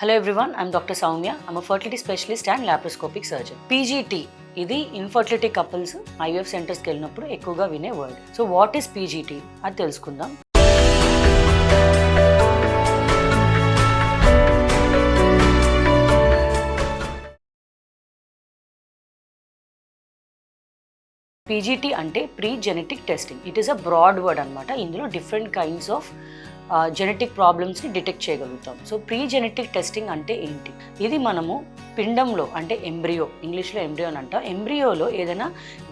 Hello everyone, I'm Dr. Soumya. I'm a fertility specialist and laparoscopic surgeon. PGT ఇది infertility couples IVF సెంటర్స్కి వెళ్ళినప్పుడు ఎక్కువగా వినే word. So what is PGT అది తెలుసుకుందాం. పీజీటీ అంటే pre genetic testing. It is a broad word అనమాట. ఇందులో డిఫరెంట్ కైండ్స్ ఆఫ్ జెనెటిక్ ప్రాబ్లమ్స్ని డిటెక్ట్ చేయగలుగుతాం. సో ప్రీ జెనెటిక్ టెస్టింగ్ అంటే ఏంటి? ఇది మనము పిండంలో అంటే ఎంబ్రియో, ఇంగ్లీష్లో ఎంబ్రియో అని అంటాం, ఎంబ్రియోలో ఏదైనా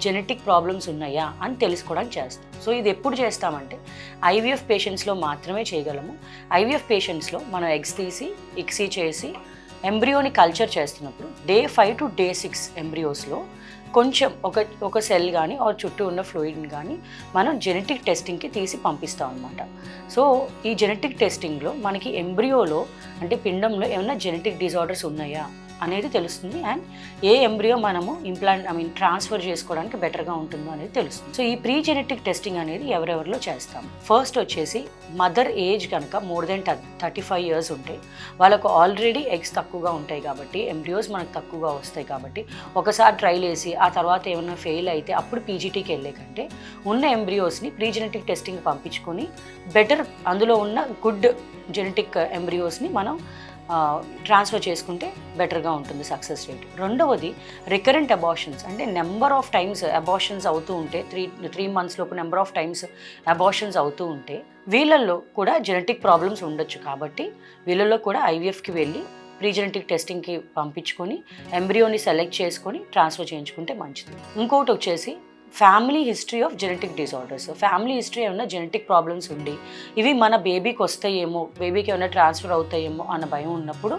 జెనెటిక్ ప్రాబ్లమ్స్ ఉన్నాయా అని తెలుసుకోవడానికి చేస్తాం. సో ఇది ఎప్పుడు చేస్తామంటే ఐవీఎఫ్ పేషెంట్స్లో మాత్రమే చేయగలము. ఐవీఎఫ్ పేషెంట్స్లో మనం ఎగ్స్ తీసి ఇక్సీ చేసి ఎంబ్రియోని కల్చర్ చేస్తున్నప్పుడు డే 5 to day 6 ఎంబ్రియోస్లో కొంచెం ఒక సెల్ కానీ చుట్టూ ఉన్న ఫ్లూయిడ్ని కానీ మనం జెనెటిక్ టెస్టింగ్కి తీసి పంపిస్తాం అన్నమాట. సో ఈ జెనెటిక్ టెస్టింగ్లో మనకి ఎంబ్రియోలో అంటే పిండంలో ఏమైనా జెనెటిక్ డిజార్డర్స్ ఉన్నాయా అనేది తెలుస్తుంది. అండ్ ఏ ఎంబ్రియో మనము ట్రాన్స్ఫర్ చేసుకోవడానికి బెటర్గా ఉంటుందో అనేది తెలుస్తుంది. సో ఈ ప్రీ జెనెటిక్ టెస్టింగ్ అనేది ఎవరెవరిలో చేస్తాం. ఫస్ట్ వచ్చేసి మదర్ ఏజ్ కనుక మోర్ దెన్ 35 years ఉంటే వాళ్ళకు ఆల్రెడీ ఎగ్స్ తక్కువగా ఉంటాయి కాబట్టి, ఎంబ్రియోస్ మనకు తక్కువగా వస్తాయి కాబట్టి ఒకసారి ట్రైల్ వేసి ఆ తర్వాత ఏమైనా ఫెయిల్ అయితే అప్పుడు పీజీటీకి వెళ్ళే కంటే ఉన్న ఎంబ్రియోస్ని ప్రీ జెనెటిక్ టెస్టింగ్ పంపించుకొని బెటర్ అందులో ఉన్న గుడ్ జెనెటిక్ ఎంబ్రియోస్ని మనం ట్రాన్స్ఫర్ చేసుకుంటే బెటర్గా ఉంటుంది సక్సెస్ రేట్. రెండవది రికరెంట్ అబార్షన్స్, అంటే నెంబర్ ఆఫ్ టైమ్స్ అబార్షన్స్ అవుతూ ఉంటే 3 months లోపు నెంబర్ ఆఫ్ టైమ్స్ అబార్షన్స్ అవుతూ ఉంటే వీళ్ళల్లో కూడా జెనెటిక్ ప్రాబ్లమ్స్ ఉండొచ్చు. కాబట్టి వీళ్ళల్లో కూడా ఐవీఎఫ్కి వెళ్ళి ప్రీ జెనెటిక్ టెస్టింగ్కి పంపించుకొని ఎంబ్రియోని సెలెక్ట్ చేసుకొని ట్రాన్స్ఫర్ చేయించుకుంటే మంచిది. ఇంకోటి వచ్చేసి family history of genetic disorders. Family history ఏమైనా జెనెటిక్ ప్రాబ్లమ్స్ ఉండి ఇవి మన బేబీకి వస్తాయేమో, బేబీకి ఏమైనా ట్రాన్స్ఫర్ అవుతాయేమో అన్న భయం ఉన్నప్పుడు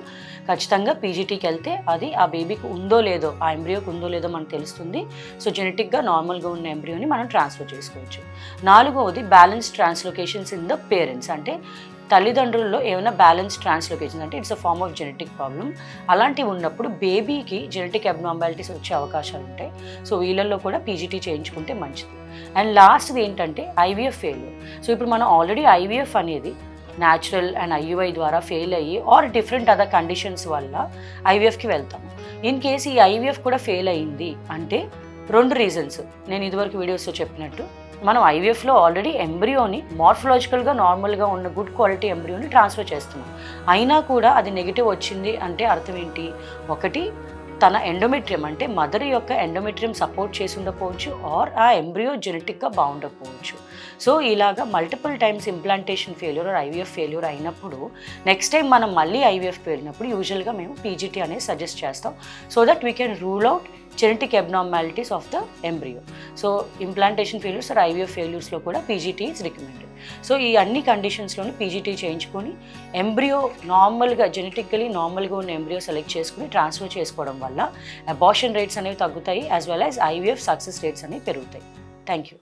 ఖచ్చితంగా పీజీటీకి వెళ్తే అది ఆ బేబీకి ఉందో లేదో, ఆ ఎంబ్రియోకి ఉందో లేదో మనకు తెలుస్తుంది. సో జెనెటిక్గా నార్మల్గా ఉన్న ఎంబ్రియోని మనం ట్రాన్స్ఫర్ చేసుకోవచ్చు. నాలుగవది balance translocations in the parents, అంటే తల్లిదండ్రుల్లో ఏమైనా బ్యాలెన్స్ ట్రాన్స్లోకేషన్ అంటే it's a form of genetic problem. అలాంటివి ఉన్నప్పుడు బేబీకి జెనెటిక్ అబ్నార్మాలిటీస్ వచ్చే అవకాశాలు ఉంటాయి. సో వీళ్ళల్లో కూడా పీజీటీ చేయించుకుంటే మంచిది. అండ్ లాస్ట్ది ఏంటంటే ఐవీఎఫ్ ఫెయిల్యూర్. సో ఇప్పుడు మనం ఆల్రెడీ ఐవీఎఫ్ అనేది న్యాచురల్ అండ్ ఐయుఐ ద్వారా ఫెయిల్ అయ్యి ఆర్ డిఫరెంట్ అదర్ కండిషన్స్ వల్ల ఐవీఎఫ్కి వెళ్తాము. ఇన్ కేసు ఈ ఐవీఎఫ్ కూడా ఫెయిల్ అయ్యింది అంటే 2 రీజన్స్ నేను ఇదివరకు వీడియోస్లో చెప్పినట్టు, మనం ఐవీఎఫ్లో ఆల్రెడీ ఎంబ్రియోని మార్ఫలాజికల్గా నార్మల్గా ఉన్న గుడ్ క్వాలిటీ ఎంబ్రియోని ట్రాన్స్ఫర్ చేస్తున్నాం. అయినా కూడా అది నెగిటివ్ వచ్చింది అంటే అర్థం ఏంటి? ఒకటి తన ఎండోమెట్రియం అంటే మదర్ యొక్క ఎండోమెట్రియం సపోర్ట్ చేసి ఉండకపోవచ్చు ఆర్ ఆ ఎంబ్రియో జెనెటిక్గా బాగుండకపోవచ్చు. సో ఇలాగా multiple times implantation failure or IVF failure అయినప్పుడు నెక్స్ట్ టైం మనం మళ్ళీ ఐవీఎఫ్కి వెళ్ళినప్పుడు యూజువల్గా మేము పీజీటీ అనేది సజెస్ట్ చేస్తాం. So that we can rule out genetic abnormalities of the embryo. So implantation failures or IVF ఫెయిల్యూర్స్లో కూడా పీజీటీ ఈజ్ రికమెండెడ్. సో ఈ అన్ని కండిషన్స్లోనూ పీజీటీ చేయించుకొని ఎంబ్రియో నార్మల్గా జెనెటికలీ నార్మల్గా ఉన్న ఎంబ్రియో సెలెక్ట్ చేసుకుని ట్రాన్స్ఫర్ చేసుకోవడం వల్ల అబార్షన్ రేట్స్ అనేవి తగ్గుతాయి, as well as IVF success rates అనేవి పెరుగుతాయి. Thank you.